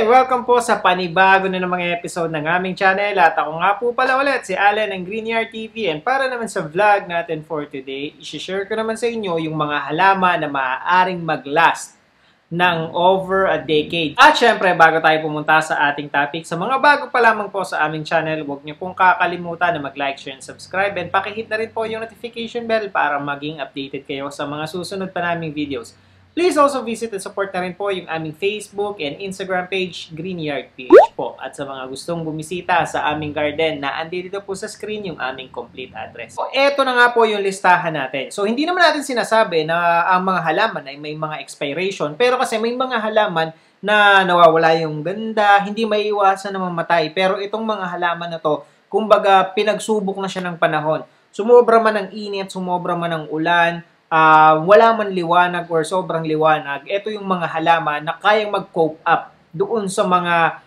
Welcome po sa panibago na mga episode ng aming channel. At ako nga po pala ulit, si Allen ng Greenyard TV. And para naman sa vlog natin for today, isi-share ko naman sa inyo yung mga halaman na maaaring mag-last ng over a decade. At syempre, bago tayo pumunta sa ating topic, sa mga bago pa lamang po sa aming channel, huwag niyo pong kakalimutan na mag-like, share, and subscribe. And pakihit na rin po yung notification bell para maging updated kayo sa mga susunod pa naming videos. Please also visit and support na rin po yung aming Facebook and Instagram page, Greenyard PH po. At sa mga gustong bumisita sa aming garden na andito po sa screen yung aming complete address. So, eto na nga po yung listahan natin. So, hindi naman natin sinasabi na ang mga halaman ay may mga expiration. Pero kasi may mga halaman na nawawala yung ganda, hindi maiiwasan na mamatay. Pero itong mga halaman na to, kumbaga pinagsubok na siya ng panahon. Sumobra man ng init, sumobra man ng ulan, wala man liwanag or sobrang liwanag, ito yung mga halaman na kayang mag-cope up doon sa mga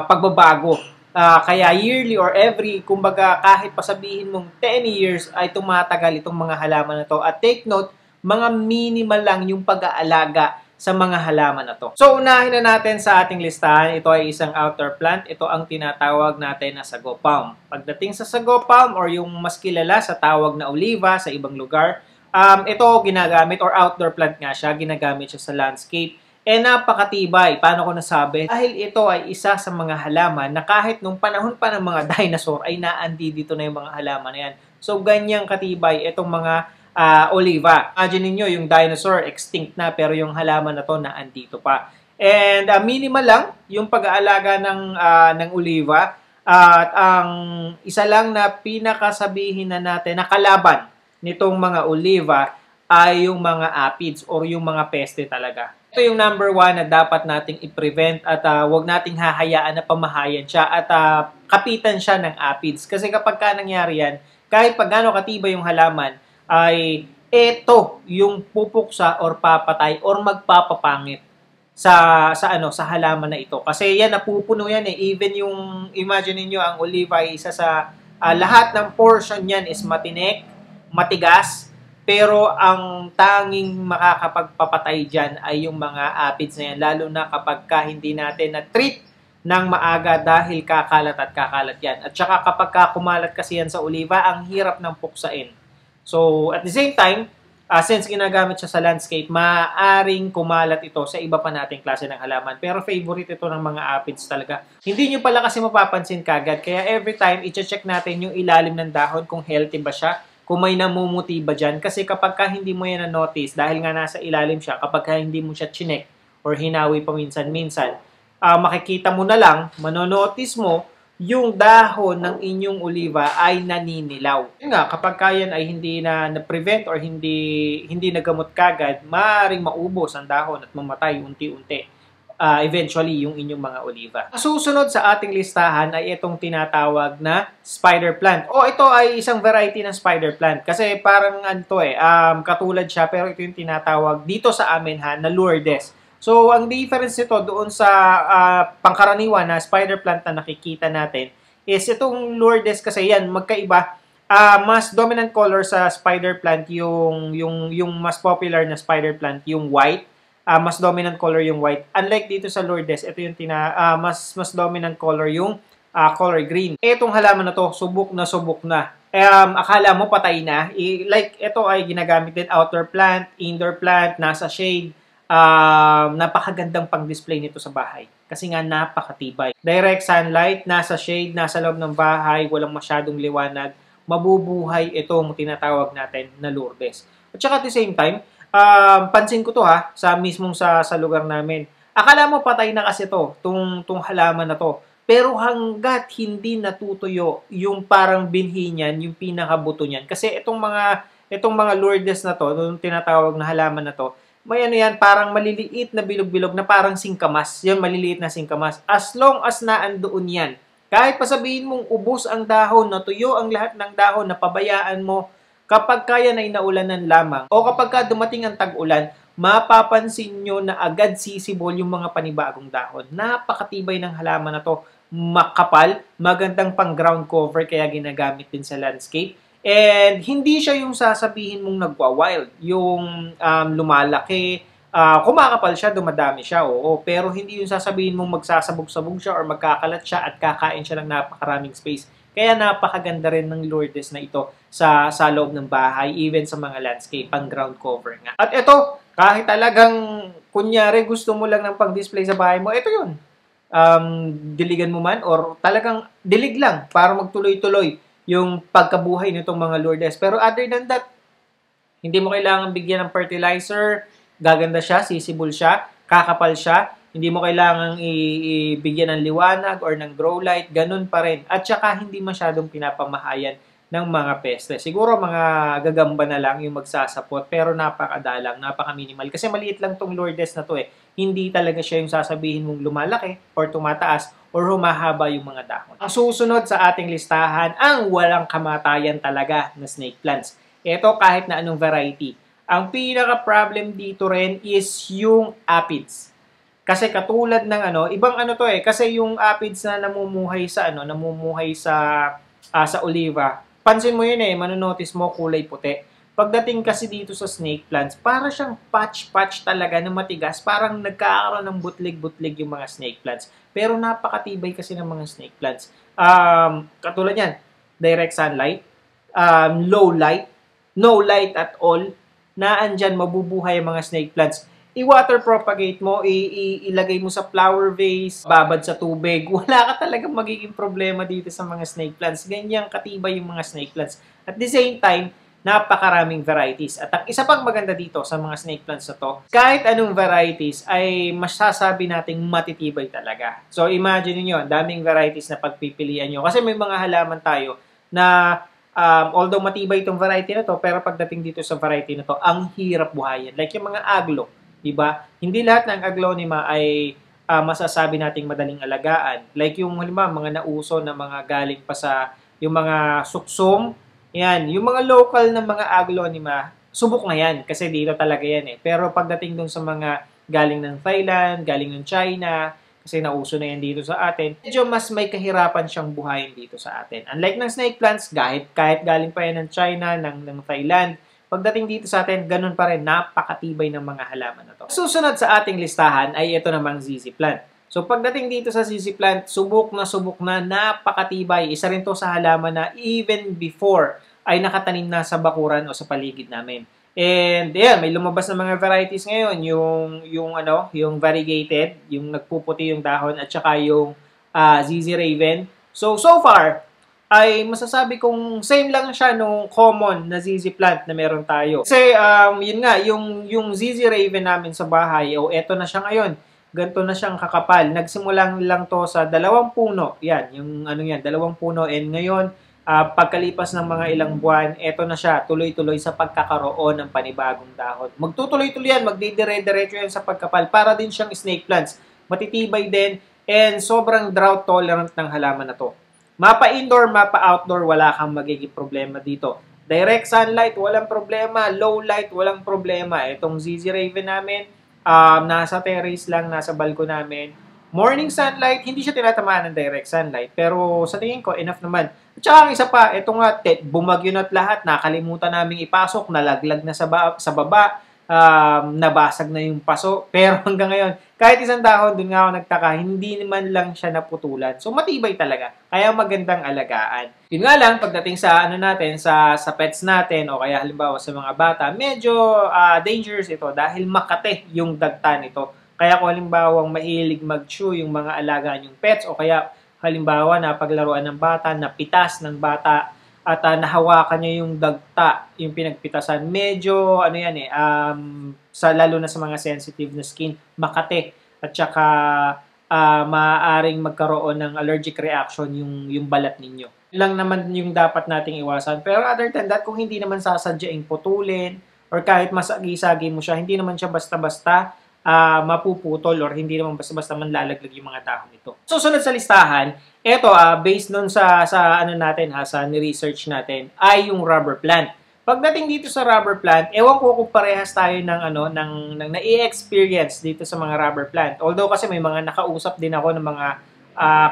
pagbabago. Kaya yearly or every, kumbaga kahit pasabihin mong 10 years ay tumatagal itong mga halaman na to. At take note, mga minimal lang yung pag-aalaga sa mga halaman na to. So, unahin na natin sa ating listahan. Ito ay isang outdoor plant. Ito ang tinatawag natin na sago palm. Pagdating sa sago palm or yung mas kilala sa tawag na oliva sa ibang lugar, ito ginagamit or outdoor plant nga siya, ginagamit siya sa landscape. Napakatibay. Paano ko nasabi? Dahil ito ay isa sa mga halaman na kahit nung panahon pa ng mga dinosaur ay naandi dito na yung mga halaman na yan. So, ganyang katibay itong mga oliva. Imagine niyo yung dinosaur extinct na pero yung halaman na to naandito pa. And minimal lang yung pag-aalaga ng oliva. At ang isa lang na pinakasabihin na natin na kalaban nitong mga oliva ay yung mga aphids or yung mga peste talaga. Ito yung number one na dapat nating i-prevent at wag nating hahayaan na pamahayan siya at kapitan siya ng aphids. Kasi kapag nangyari yan, kahit pagano katibay yung halaman, ay ito yung pupuksa or papatay or magpapapangit sa halaman na ito. Kasi yan napupuno yan eh. Even yung imagine niyo ang oliva ay isa sa lahat ng portion niyan is matinik, matigas, pero ang tanging makakapagpapatay dyan ay yung mga aphids na yan, lalo na kapag hindi natin na-treat ng maaga dahil kakalat at kakalat yan. At saka kapag kumalat kasi yan sa oliva, ang hirap ng puksain. So, at the same time, since ginagamit siya sa landscape, maaring kumalat ito sa iba pa nating klase ng halaman. Pero favorite ito ng mga aphids talaga. Hindi nyo pala kasi mapapansin kagad, kaya every time, i-check natin yung ilalim ng dahon kung healthy ba siya, kung may namumuti ba dyan. Kasi kapag hindi mo yan na-notice, dahil nga nasa ilalim siya, kapag hindi mo siya chinek or hinawi paminsan-minsan, makikita mo na lang, manonotice mo, yung dahon ng inyong oliva ay naninilaw. Yun nga, kapag yan ay hindi na-prevent or hindi nagamot kagad, maaaring maubos ang dahon at mamatay unti-unti. Eventually yung inyong mga oliva. Susunod sa ating listahan ay itong tinatawag na spider plant. Ito ay isang variety ng spider plant. Kasi parang katulad siya pero ito yung tinatawag dito sa amin na Lourdes. So, ang difference nito doon sa pangkaraniwan na spider plant na nakikita natin is itong Lourdes kasi yan, magkaiba. Mas dominant color sa spider plant yung mas popular na spider plant, yung white. Mas dominant color yung white. Unlike dito sa Lourdes, ito yung mas dominant color yung color green. Itong halaman na to, subok na. Akala mo patay na. Like, ito ay ginagamit din outdoor plant, indoor plant, nasa shade. Napakagandang pang-display nito sa bahay. Kasi nga napakatibay. Direct sunlight, nasa shade, nasa loob ng bahay, walang masyadong liwanag. Mabubuhay itong tinatawag natin na Lourdes. At saka at the same time, pansin ko to sa mismong sa lugar namin. Akala mo patay na kasi tong halaman na to. Pero hanggat hindi natutuyo yung parang binhi niyan, yung pinakabuto niyan. Kasi itong mga Lourdes na to, yung tinatawag na halaman na to, may yan, parang maliliit na bilog-bilog na parang singkamas. Yan, maliliit na singkamas. As long as naandoon yan, kahit pa sabihin mong ubos ang dahon, natuyo ang lahat ng dahon, napabayaan mo, kapag kaya na inaulanan lamang o kapag dumating ang tag-ulan, mapapansin nyo na agad sisibol yung mga panibagong dahon. Napakatibay ng halaman na to. Makapal, magandang pang ground cover kaya ginagamit din sa landscape. And hindi siya yung sasabihin mong nagwa-wild. Yung lumalaki, kumakapal siya, dumadami siya, oo. Pero hindi yung sasabihin mong magsasabog-sabog siya or magkakalat siya at kakain siya ng napakaraming space. Kaya napakaganda rin ng Lourdes na ito sa loob ng bahay, even sa mga landscape, pang ground cover nga. At ito, kahit talagang kunyari gusto mo lang ng pang-display sa bahay mo, ito yun. Diligan mo man or talagang dilig lang para magtuloy-tuloy yung pagkabuhay nitong mga Lourdes. Pero other than that, hindi mo kailangan bigyan ng fertilizer, gaganda siya, sisibol siya, kakapal siya, hindi mo kailangang ibigyan ng liwanag or ng grow light, ganun pa rin. At saka hindi masyadong pinapamahayan ng mga peste. Siguro mga gagamba na lang yung magsasapot, pero napakadalang, napaka-minimal. Kasi maliit lang tong Lourdes na to eh. Hindi talaga siya yung sasabihin mong lumalaki or tumataas or humahaba yung mga dahon. Ang susunod sa ating listahan, ang walang kamatayan talaga na snake plants. Ito kahit na anong variety. Ang pinaka-problem dito rin is yung aphids. Kasi katulad ng ibang to eh, kasi yung aphids na namumuhay sa oliva. Pansin mo yun eh, manonotice mo kulay puti. Pagdating kasi dito sa snake plants, para siyang patch-patch talaga na matigas, parang nagkakaroon ng butlig-butlig yung mga snake plants. Pero napakatibay kasi ng mga snake plants. Katulad yan, direct sunlight, low light, no light at all, na andyan mabubuhay ang mga snake plants. I-water propagate mo, ilagay mo sa flower vase, babad sa tubig, wala ka talagang magiging problema dito sa mga snake plants. Ganyan katibay yung mga snake plants. At the same time, napakaraming varieties. At ang isa pang maganda dito sa mga snake plants na to, kahit anong varieties ay masasabi nating matitibay talaga. So imagine niyo, daming varieties na pagpipilian nyo. Kasi may mga halaman tayo na although matibay itong variety na to, pero pagdating dito sa variety na to, ang hirap buhayin. Like yung mga aglo, diba? Hindi lahat ng aglonema ay masasabi nating madaling alagaan. Like yung halimbawa, mga nauso na mga galing pa sa yung mga suksum, yan, yung mga local na mga aglonema, subok na yan kasi dito talaga yan eh. Pero pagdating dun sa mga galing ng Thailand, galing ng China, kasi nauso na yan dito sa atin, medyo mas may kahirapan siyang buhayin dito sa atin. Unlike ng snake plants, kahit galing pa yan ng China, ng Thailand, pagdating dito sa atin, ganun pa rin, napakatibay ng mga halaman na to. Susunod sa ating listahan ay ito namang ZZ plant. So pagdating dito sa ZZ plant, subok na, napakatibay. Isa rin to sa halaman na even before ay nakatanim na sa bakuran o sa paligid namin. And yeah, may lumabas na mga varieties ngayon, yung variegated, yung nagpuputi yung dahon at saka yung ZZ Raven. So far ay masasabi kong same lang siya nung common na ZZ plant na meron tayo. Kasi yun nga, yung ZZ Raven namin sa bahay, eto na siya ngayon. Ganto na siyang kakapal. Nagsimulang lang to sa 2 puno. Yan, yung 2 puno, and ngayon pagkalipas ng mga ilang buwan, eto na siya, tuloy-tuloy sa pagkakaroon ng panibagong dahon. Magtutuloy-tuloy yan, magdidire-diretso yan sa pagkapal. Para din siyang snake plants. Matitibay din, and sobrang drought tolerant ng halaman na to. Mapa-indoor, mapa-outdoor, wala kang magiging problema dito. Direct sunlight, walang problema. Low light, walang problema. Itong ZZ Raven namin, nasa terrace lang, nasa balko namin. Morning sunlight, hindi siya tinatamaan ng direct sunlight. Pero sa tingin ko, enough naman. At saka ang isa pa, ito nga, bumagyo na't lahat, nakalimutan naming ipasok, nalaglag na sa baba, nabasag na yung paso. Pero hanggang ngayon, kahit isang dahon, dun nga ako nagtaka, hindi naman lang siya naputulan. So matibay talaga, kaya magandang alagaan. Yun nga lang, pagdating sa sa pets natin, o kaya halimbawa sa mga bata, medyo dangerous ito dahil makate yung dagta nito. Kaya kung halimbawa mahilig mag-chew yung mga alagaan yung pets, o kaya halimbawa na paglaruan ng bata, napitas ng bata, at nahawakan niya yung dagta, yung pinagpitasan, medyo lalo na sa mga sensitive na skin, makate, at saka maaaring magkaroon ng allergic reaction yung balat ninyo. Lang naman yung dapat nating iwasan. Pero other than that, kung hindi naman sasadyaing putulin, or kahit masagi-sagi mo siya, hindi naman siya basta-basta mapuputol, or hindi naman basta-basta manlalaglag yung mga dahon nito. Susunod sa listahan, ito based nun sa ni-research natin, ay yung rubber plant. Pagdating dito sa rubber plant, ewan ko kung parehas tayo ng na-i-experience dito sa mga rubber plant. Although kasi may mga nakausap din ako ng mga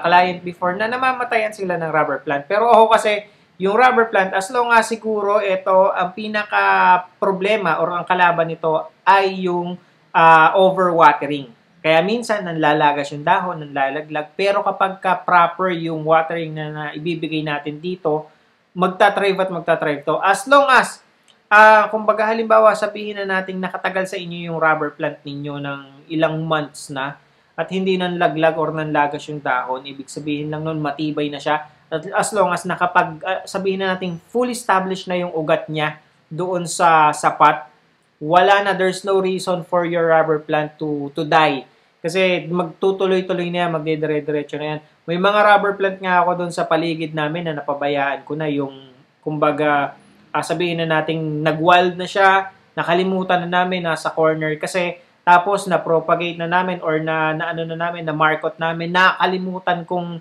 client before na namamatayan sila ng rubber plant. Pero ako kasi, yung rubber plant, as long as siguro ito, ang pinaka-problema or ang kalaban nito ay yung overwatering. Kaya minsan nanlalagas yung dahon, nanlalaglag. Pero kapag ka proper yung watering na ibibigay natin dito, magta-thrive at magta-thrive to. As long as, kumbaga halimbawa sabihin na natin nakatagal sa inyo yung rubber plant ninyo ng ilang months na at hindi nanlaglag or nanlagas yung dahon, ibig sabihin lang nun matibay na siya. At as long as sabihin na natin full established na yung ugat niya doon sa sapat, wala na, there's no reason for your rubber plant to die. Kasi magtutuloy-tuloy na yan, magdidire-diretso na yan. May mga rubber plant nga ako doon sa paligid namin na napabayaan ko na yung, kumbaga, sabihin na nating nag-wild na siya, nakalimutan na namin, nasa corner kasi, tapos na-propagate na namin or na markot namin, nakalimutan kong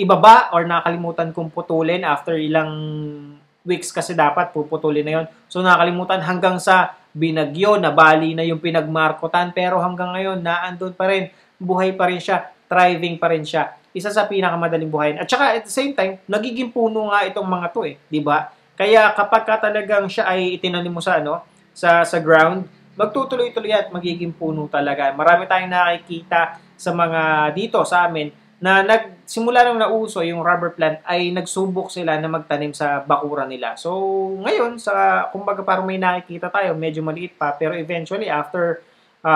ibaba or nakalimutan kong putulin after ilang weeks kasi dapat puputulin na yon. So nakalimutan hanggang sa binagyo, nabali na yung pinagmarkotan, pero hanggang ngayon naandun pa rin, buhay pa rin siya, thriving pa rin siya. Isa sa pinakamadaling buhayin. At saka at the same time, nagiging puno nga itong mga to di ba? Kaya kapag ka talagang siya ay itinanim mo sa sa ground, magtutuloy-tuloy at magiging puno talaga. Marami tayong nakikita sa mga dito sa amin na nagsimula nang nauso yung rubber plant ay nagsubok sila na magtanim sa bakura nila. So, ngayon, kumbaga parang may nakikita tayo, medyo maliit pa, pero eventually, after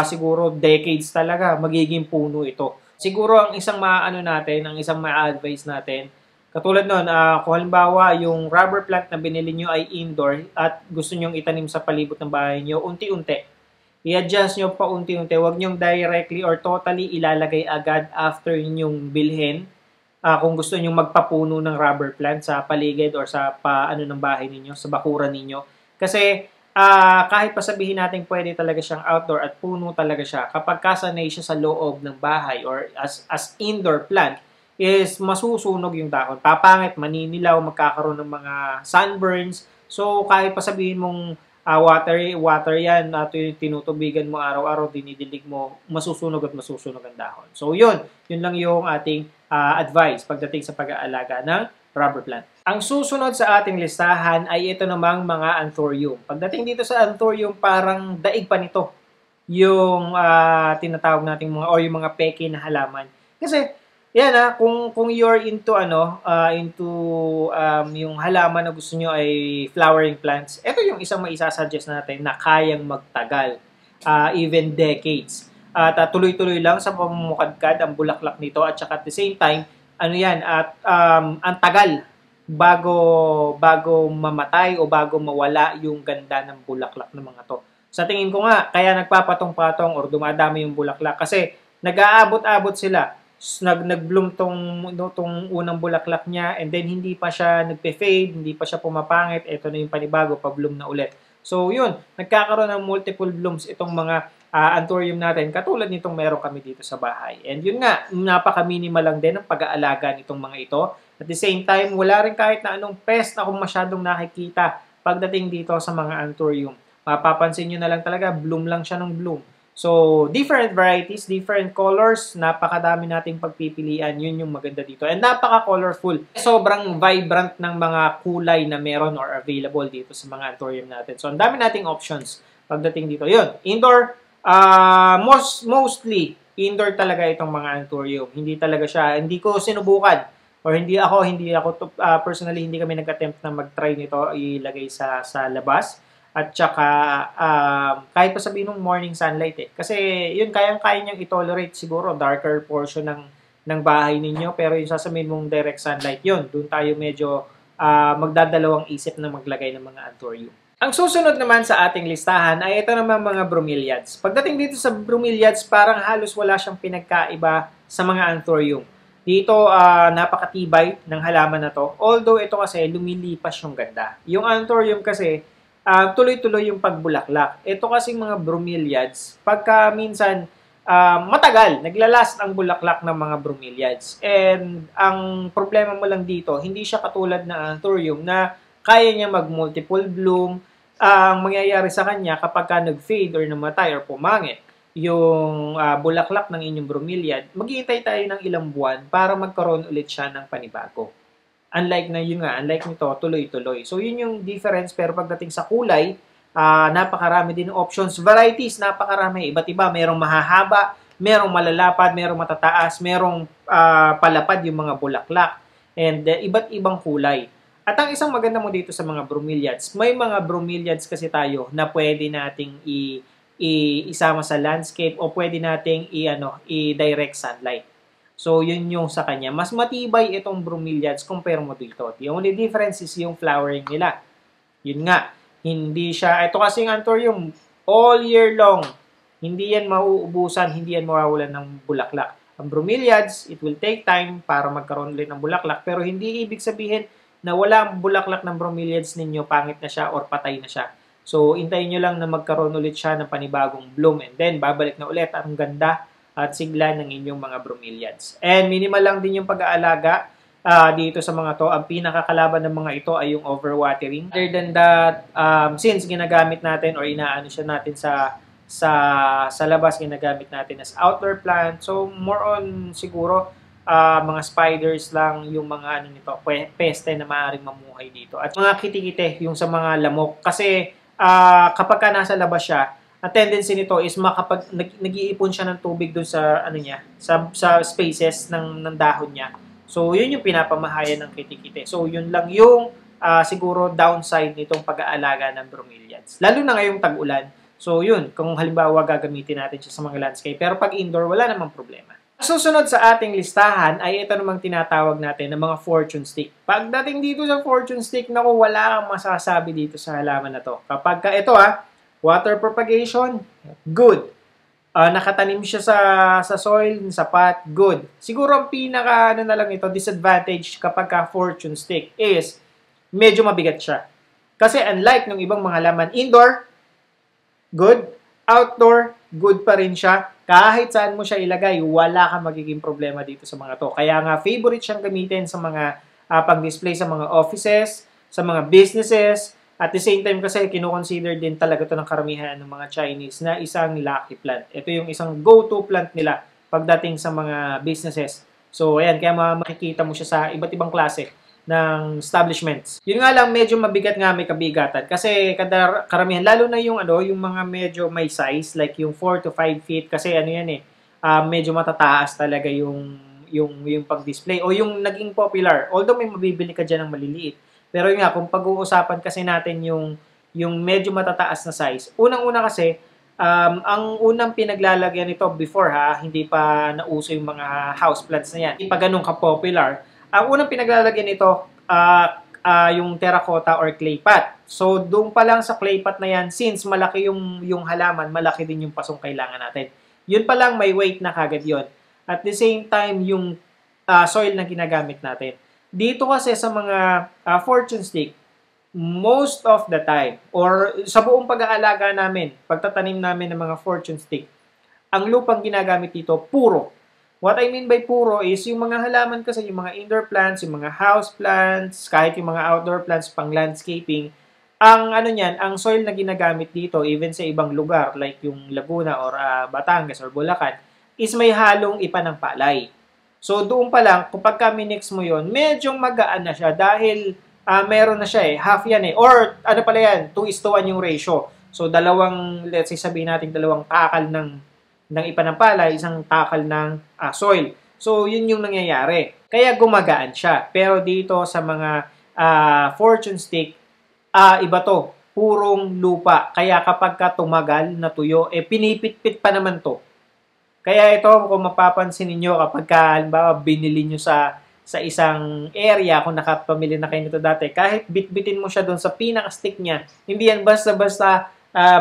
siguro decades talaga, magiging puno ito. Siguro ang isang ang isang ma-advise natin, katulad nun, kung halimbawa yung rubber plant na binili nyo ay indoor at gusto nyong itanim sa palibot ng bahay nyo, unti-unti. I-adjust nyo pa unti-unti. Huwag nyong directly or totally ilalagay agad after nyong bilhin. Kung gusto nyong magpapuno ng rubber plant sa paligid or sa ng bahay ninyo, sa bakuran ninyo. Kasi kahit pa sabihin natin pwede talaga siyang outdoor at puno talaga siya, kapag kasanay siya sa loob ng bahay or as indoor plant, is masusunog yung dahon. Papangit, maninilaw, magkakaroon ng mga sunburns. So kahit pa sabihin mong water yan, tinutubigan mo araw-araw, dinidilig mo, masusunog ang dahon. So yun lang yung ating advice pagdating sa pag-aalaga ng rubber plant. Ang susunod sa ating listahan ay ito namang mga anthurium. Pagdating dito sa anthurium, parang daig pa nito yung tinatawag nating yung mga peke na halaman. Kasi yan kung you're into yung halaman na gusto nyo ay flowering plants, ito yung isang maisasuggest natin na kayang magtagal, even decades. At tuloy-tuloy lang sa pamumukadkad ang bulaklak nito at saka at the same time, ang tagal bago mamatay o bago mawala yung ganda ng bulaklak ng mga to. Sa tingin ko nga, kaya nagpapatong-patong or dumadami yung bulaklak kasi nag-aabot-abot sila. Nag-bloom tong unang bulaklak niya and then hindi pa siya nagpe-fade, hindi pa siya pumapangit, ito na yung panibago, pa-bloom na ulit. So yun, nagkakaroon ng multiple blooms itong mga anthurium natin, katulad nitong meron kami dito sa bahay. And yun nga, napaka-minimal lang din ang pag-aalaga nitong mga ito. At the same time, wala rin kahit na anong pest na kung masyadong nakikita pagdating dito sa mga anthurium. Mapapansin nyo na lang talaga, bloom lang siya ng bloom. So, different varieties, different colors, napakadami nating pagpipilian, yun yung maganda dito. And napaka-colorful. Sobrang vibrant ng mga kulay na meron or available dito sa mga anthurium natin. So, ang dami nating options pagdating dito. Yun, indoor, mostly, indoor talaga itong mga anthurium. Hindi talaga siya, hindi ko sinubukan. Or hindi ako personally, hindi kami nag-attempt na mag-try nito, ilagay sa labas. At saka, kahit pa sabihin ng morning sunlight Kasi yun, kaya niyang i-tolerate siguro darker portion ng bahay ninyo. Pero yung sasabihin mong direct sunlight, yun, doon tayo medyo magdadalawang isip na maglagay ng mga anthurium. Ang susunod naman sa ating listahan ay ito naman mga bromeliads. Pagdating dito sa bromeliads, parang halos wala siyang pinagkaiba sa mga anthurium. Dito, napakatibay ng halaman na to. Although ito kasi lumilipas yung ganda. Yung anthurium kasi, tuloy-tuloy yung pagbulaklak. Ito kasing mga bromeliads, pagka minsan matagal, naglalast ang bulaklak ng mga bromeliads. And ang problema mo lang dito, hindi siya katulad ng anthurium na kaya niya mag-multiple bloom. Ang mangyayari sa kanya kapag ka nag-fade or namatay or pumangit yung bulaklak ng inyong bromeliad, maghihintay tayo ng ilang buwan para magkaroon ulit siya ng panibago. Unlike nito, tuloy-tuloy. So, yun yung difference. Pero pagdating sa kulay, Napakarami din options, varieties, napakarami, iba't iba. Merong mahahaba, merong malalapad, merong matataas, merong palapad yung mga bulaklak, and iba't ibang kulay. At ang isang maganda mo dito sa mga bromeliads, may mga bromeliads kasi tayo na pwede nating isama sa landscape o pwede nating i-direct sunlight. So, yun yung sa kanya. Mas matibay itong bromeliads compare mo dito. The only difference is yung flowering nila. Yun nga, hindi siya, ito kasing anthurium, all year long. Hindi yan mauubusan, hindi yan mawawalan ng bulaklak. Ang bromeliads, it will take time para magkaroon ulit ng bulaklak, pero hindi ibig sabihin na wala ang bulaklak ng bromeliads ninyo, pangit na siya or patay na siya. So, hintayin nyo lang na magkaroon ulit siya ng panibagong bloom and then babalik na ulit ang ganda at sigla ng inyong mga bromeliads. And minimal lang din yung pag-aalaga dito sa mga to. Ang pinakakalaban ng mga ito ay yung overwatering. Other than that, since ginagamit natin or inaano siya natin sa labas, ginagamit natin as outdoor plant. So, more on siguro mga spiders lang yung mga nito, peste na maaaring mamuhay dito. At mga kitikite, yung sa mga lamok. Kasi kapag ka nasa labas siya, ang tendency nito is makapag nag-iipon siya ng tubig doon sa sa spaces ng dahon niya. So yun yung pinapamahayan ng kitikite. So yun lang yung siguro downside nitong pag-aalaga ng bromeliads. Lalo na ngayong tag-ulan. So yun, kung halimbawa gagamitin natin siya sa mga landscape. Pero pag indoor, wala namang problema. Susunod sa ating listahan ay ito namang tinatawag natin ng mga fortune stick. Pagdating dito sa fortune stick, naku, wala kang masasabi dito sa halaman na to. Kapag ka ito water propagation, good. Nakatanim siya sa soil, sa pot, good. Siguro ang pinaka na lang ito, disadvantage kapag ka fortune stick is medyo mabigat siya. Kasi unlike ng ibang mga halaman, indoor, good. Outdoor, good pa rin siya. Kahit saan mo siya ilagay, wala kang magiging problema dito sa mga to. Kaya nga, favorite siyang gamitin sa mga pang-display sa mga offices, sa mga businesses. At the same time kasi, kinukonsider din talaga to ng karamihan ng mga Chinese na isang lucky plant. Ito yung isang go-to plant nila pagdating sa mga businesses. So, ayan, kaya makikita mo siya sa iba't ibang klase ng establishments. Yun nga lang, medyo mabigat nga, may kabigatan. Kasi karamihan, lalo na yung mga medyo may size, like yung 4 to 5 feet, kasi medyo matataas talaga yung pag-display. O yung naging popular, although may mabibili ka dyan ng maliliit. Pero yun nga, kung pag-uusapan kasi natin yung medyo matataas na size, unang-una kasi, ang unang pinaglalagyan nito before hindi pa nauso yung mga houseplants na yan. Hindi pa ganun ka-popular. Ang unang pinaglalagyan nito, yung terracotta or clay pot. So, doon pa lang sa clay pot na yan, since malaki yung halaman, malaki din yung pasong kailangan natin. Yun pa lang, may weight na kagad yun. At the same time, yung soil na ginagamit natin. Dito kasi sa mga fortune stick, most of the time, or sa buong pag-aalaga namin, pagtatanim namin ng mga fortune stick, ang lupang ginagamit dito, puro. What I mean by puro is yung mga halaman kasi, yung mga indoor plants, yung mga house plants, kahit yung mga outdoor plants pang landscaping, ang soil na ginagamit dito, even sa ibang lugar like yung Laguna or Batangas or Bulacan, is may halong ipa ng palay. So doon pa lang, kapag minix mo yon, medyo magaan na siya dahil meron na siya half yan or pala yan, 2:1 yung ratio. So let's say sabihin natin dalawang takal ng ipa ng palay, isang takal ng soil. So, yun yung nangyayari. Kaya gumagaan siya. Pero dito sa mga fortune stick, iba to. Purong lupa. Kaya kapag ka tumagal na tuyo, pinipit-pit pa naman to. Kaya ito, kung mapapansin niyo kapag halimbawa binili nyo sa isang area, kung nakapamili na kayo nito dati, kahit bitbitin mo siya doon sa pinaka-stick niya, hindi yan basta-basta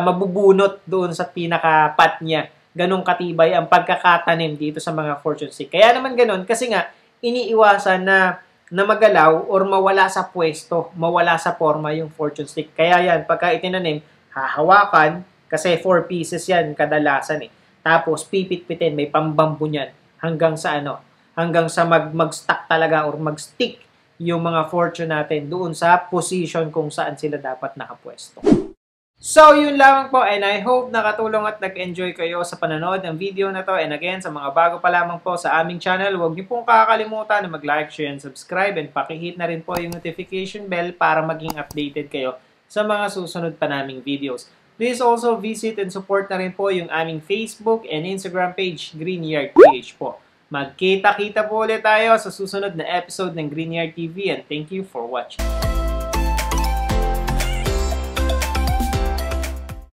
mabubunot doon sa pinaka-pot niya. Ganong katibay ang pagkakatanim dito sa mga fortune stick. Kaya naman ganon, kasi nga, iniiwasan na magalaw or mawala sa pwesto, mawala sa forma yung fortune stick. Kaya yan, pagka itinanim, hahawakan, kasi 4 pieces yan kadalasan Tapos, pipit-pitin, may pambambo niyan, hanggang sa mag-stack talaga or mag-stick yung mga fortune natin doon sa position kung saan sila dapat nakapwesto. So, yun lamang po, and I hope nakatulong at nag-enjoy kayo sa panonood ng video na to. And again, sa mga bago pa lamang po sa aming channel, huwag niyo pong kakalimutan na mag-like, share, and subscribe, and pakihit na rin po yung notification bell para maging updated kayo sa mga susunod pa naming videos. Please also visit and support na rin po yung aming Facebook and Instagram page, Greenyard PH po. Magkita-kita po ulit tayo sa susunod na episode ng Greenyard TV and thank you for watching.